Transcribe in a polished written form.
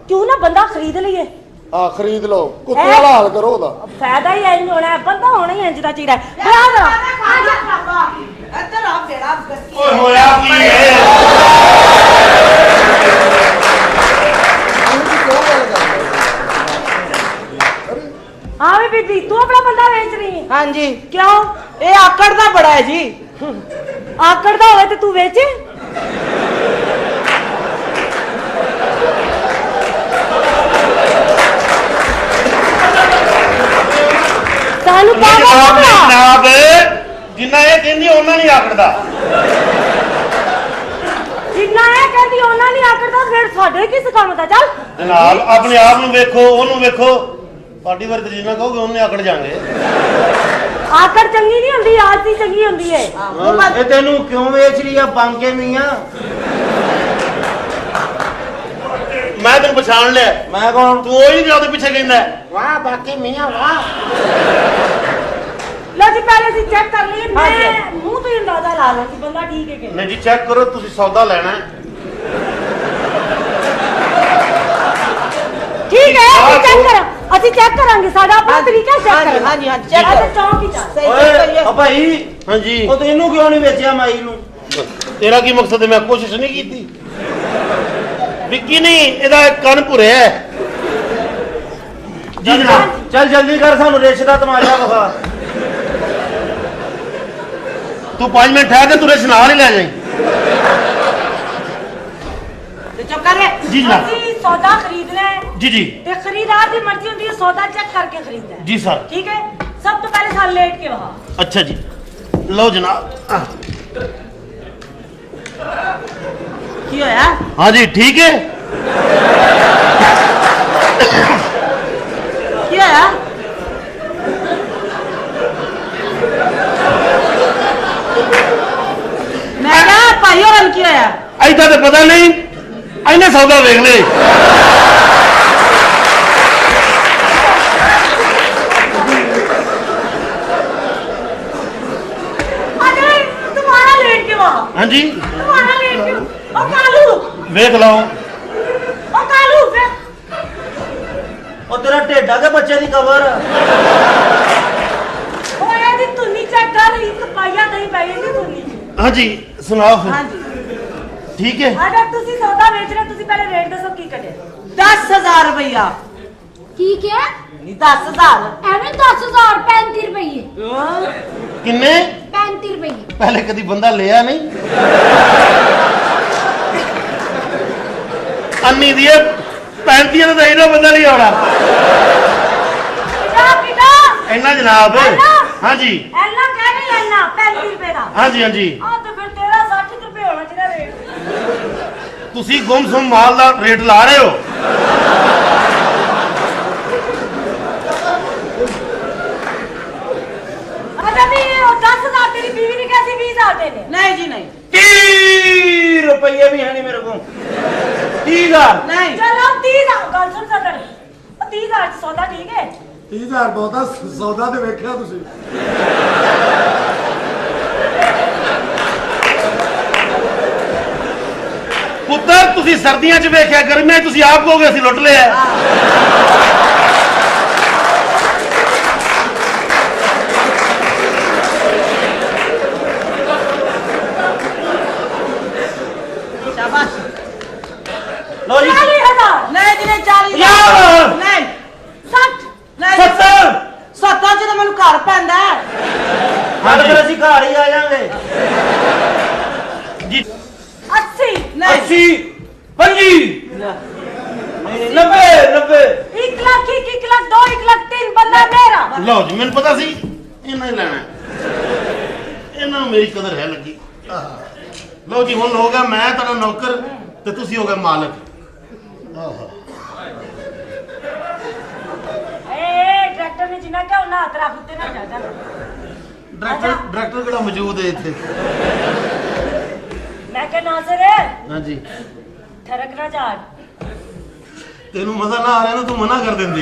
क्यों ना बंदा खरीद लीए। ਆ ਖਰੀਦ ਲਓ, ਕੁੱਤੇ ਵਾਲਾ ਹਾਲ ਕਰੋ ਉਹਦਾ। फायदा ही इंज होना है, बंदा होना ही इंज दा चीड़ा है। बड़ा करो ਇੱਧਰ ਆ ਬੇੜਾ ਓਏ ਹੋਇਆ ਕੀ ਏ? हाँ भी बीबी तू अपना बंदा बेच रही है? हाँ जी क्यों? ਇਹ ਆਕੜ ਦਾ ਬੜਾ ਹੈ ਜੀ। आकड़ दा होवे ते तू बेचे? सानू पागल ना बना। ਜਨਾਬ ਜਿੰਨਾ ਇਹ ਕਹਿੰਦੀ ਉਹਨਾਂ ਨਹੀਂ ਆਕੜਦਾ। जिन्ना है कहती ओना नहीं आकड़दा फिर साडे किस काम दा। चल ਜਨਾਬ ਆਪਣੇ ਆਪ ਨੂੰ ਵੇਖੋ, ਉਹਨੂੰ ਵੇਖੋ। ਤੁਹਾਡੀ ਵਾਰ ਤੇ ਜਿੰਨਾ ਕਹੋਗੇ ਉਹਨੇ ਆਕੜ ਜਾਣਗੇ। आकड़ चंगी नहीं होंदी, आदती चंगी होंदी है। ਇਹ ਤੈਨੂੰ ਕਿਉਂ ਵੇਚ ਰਹੀ ਆ ਬਾਂਕੇ ਮੀਆਂ? ਮੈਂ ਤੈਨੂੰ ਪਛਾਣ ਲਿਆ। ਮੈਂ ਕੌਣ? ਤੂੰ ਉਹੀ ਜਿਹੜਾ ਉਹਦੇ ਪਿੱਛੇ ਕਹਿੰਦਾ ਵਾਹ ਬਾਕੀ ਮੀਆਂ ਵਾਹ। लो जी पहले से चेक कर लिए, मैं मुंह तो अंदाजा ला लो कि बंदा ठीक है कि ਨਹੀਂ ਜੀ ਚੈੱਕ ਕਰੋ, ਤੁਸੀਂ ਸੌਦਾ ਲੈਣਾ ਹੈ। ठीक है ਅਸੀਂ ਚੈੱਕ ਕਰਾਂ, ਅਸੀਂ ਚੈੱਕ ਕਰਾਂਗੇ, ਸਾਡਾ ਆਪਣਾ ਤਰੀਕਾ ਚੈੱਕ ਹਾਂਜੀ ਕਰਾਂਗੇ। ਹਾਂਜੀ ਹਾਂਜੀ ਚੈੱਕ ਅੱਛਾ ਕਰੋ ਚੌਂਕ ਹੀ ਚੱਲ। ਸਹੀ ਓਏ ਕਰੀਏ। ਆ ਭਾਈ ਹਾਂਜੀ ਉਹ ਤੈਨੂੰ ਕਿਉਂ ਨਹੀਂ ਵੇਚਿਆ ਮਾਈ ਨੂੰ? ਤੇਰਾ ਕੀ ਮਕਸਦ ਹੈ? ਮੈਂ ਕੋਸ਼ਿਸ਼ ਨਹੀਂ ਕੀਤੀ। ਵਿੱਕੀ ਨਹੀਂ, ਇਹਦਾ ਕੰਨ ਭੁਰਿਆ ਹੈ। ਜੀ ਜਨਾਬ। ਚੱਲ ਜਲਦੀ ਕਰ, ਸਾਨੂੰ ਰਿਸ਼ ਦਾ ਤਮਾਸ਼ਾ ਵਿਖਾ। ਤੂੰ 5 ਮਿੰਟ ਠਹਿਰ ਕੇ ਤੂੰ ਰਿਸ਼ ਨਾਲ ਹੀ ਲੈ ਜਾਈਂ। ਤੇ ਚੁੱਪ ਕਰ ਰੇ। ਜੀ ਜਨਾਬ। ਅਸੀਂ ਸੌਦਾ ਖਰੀਦਣਾ ਹੈ ਜੀ ਜੀ ਤੇ ਖਰੀदार ਦੀ ਮਰਜ਼ੀ ਹੁੰਦੀ ਹੈ ਸੌਦਾ ਚੈੱਕ ਕਰਕੇ ਖਰੀਦਣਾ ਹੈ। ਜੀ ਸਰ। ठीक है सब तो पहले साल लेट के वहां ਅੱਛਾ ਜੀ ਲਓ ਜਨਾਬ। ਕੀ ਹੋਇਆ? हाँ जी ठीक है। ਕੀ ਹੋਇਆ? ਮੈਂ ਕਿਹਾ ਭਾਈ ਹੋਰਾਂ ਨੂੰ ਕੀ ਹੋਇਆ? ऐसा तो पता नहीं, इन्हें सौदा देख ले। अरे तुम्हारा लेट के वहां हाँ जी तुम्हारा लेट के ओ कालू देख लो। ओ कालू ਉਹ ਤੇਰਾ ਢੇਡਾ ਕੇ ਬੱਚੇ ਦੀ ਕਬਰ। ओए दी तुनी चेक कर, एक पाया नहीं पाई दी तुनी। हाँ जी सुनाओ फिर। हाँ जी ठीक है। अगर तुसी सौदा बेच रहे तुसी पहले रेट दसो की कटे। 10,000 ਰੁਪਇਆ। की क्या? ਨਹੀਂ 10,000। एवं 10,000 35 रुपये। किन्ने 35 रुपये। पहले कभी बंदा लिया नहीं। अन्नी दिए 35 तो इन्हों बंदा नहीं आना। किटा किटा इन्ना जनाब। इन्ना? हाँ जी एला कह नहीं एला 35 रुपए दा। हाँ जी हाँ जी। हां तो फिर तेरा 60 रुपए होना चाहिए रेट। तुसी गुमसुम माल का रेट ला रहे हो। अच्छा भी 10,000 तेरी बीवी ने कैसे 20,000 देने? ਨਹੀਂ ਜੀ ਨਹੀਂ 30 ਰੁਪਏ ਵੀ ਹੈ ਨਹੀਂ ਮੇਰੇ ਕੋਲ। 30,000 ਨਹੀਂ। चलो 30,000 गल सुन सदर। 30,000 च सौदा ठीक है? 30,000 ਬਹੁਤਾ ਸੌਦਾ ਤੇ ਵੇਖਿਆ ਤੁਸੀਂ। ਪੁੱਤਰ ਤੁਸੀਂ ਸਰਦੀਆਂ 'ਚ ਵੇਖਿਆ, ਗਰਮੀਆਂ 'ਚ ਤੁਸੀਂ ਆਪ ਕਹੋਗੇ ਅਸੀਂ ਲੁੱਟ ਲਿਆ। ਸ਼ਾਬਾਸ਼। ਲਓ ਜੀ 40,000 ਨਹੀਂ ਜੀ ਨਹੀਂ 40,000 ਯਾਰ। ਨਹੀਂ 60 ਨਹੀਂ 70। 70 ਚ ਤਾਂ ਮੈਨੂੰ ਘਰ ਪੈਂਦਾ ਹੈ। ਹਾਂ ਫਿਰ ਅਸੀਂ ਘਰ ਹੀ ਆ ਜਾਾਂਗੇ। ਜੀ 80 ਨਹੀਂ 80 50 90 90 1 लाख 1 लाख 2 1 लाख 3 बंदा मेरा। ਲਓ ਜੀ ਮੈਨੂੰ ਪਤਾ ਸੀ ਇਹਨਾਂ ਹੀ ਲੈਣਾ ਹੈ। ਇਹਨਾਂ ਨੂੰ ਮੇਰੀ ਕਦਰ ਹੈ ਲੱਗੀ। ਲਓ ਜੀ ਹੁਣ ਹੋ ਗਿਆ ਮੈਂ ਤੁਹਾਡਾ ਨੌਕਰ ਤੇ ਤੁਸੀਂ ਹੋ ਗਏ ਮਾਲਕ। ए ट्रैक्टर ने जिना क्या ना तेरा कुत्ते ना जा जा। ਡਾਇਰੈਕਟਰ ਕਿਹੜਾ ਮੌਜੂਦ ਹੈ ਇੱਥੇ? मैं क्या नाज़र है ਹਾਂਜੀ ठरक ना जा। ਤੈਨੂੰ ਮਜ਼ਾ ਨਾ ਆ ਰਿਹਾ ਨਾ ਤੂੰ ਮਨਾ ਕਰ ਦਿੰਦੀ।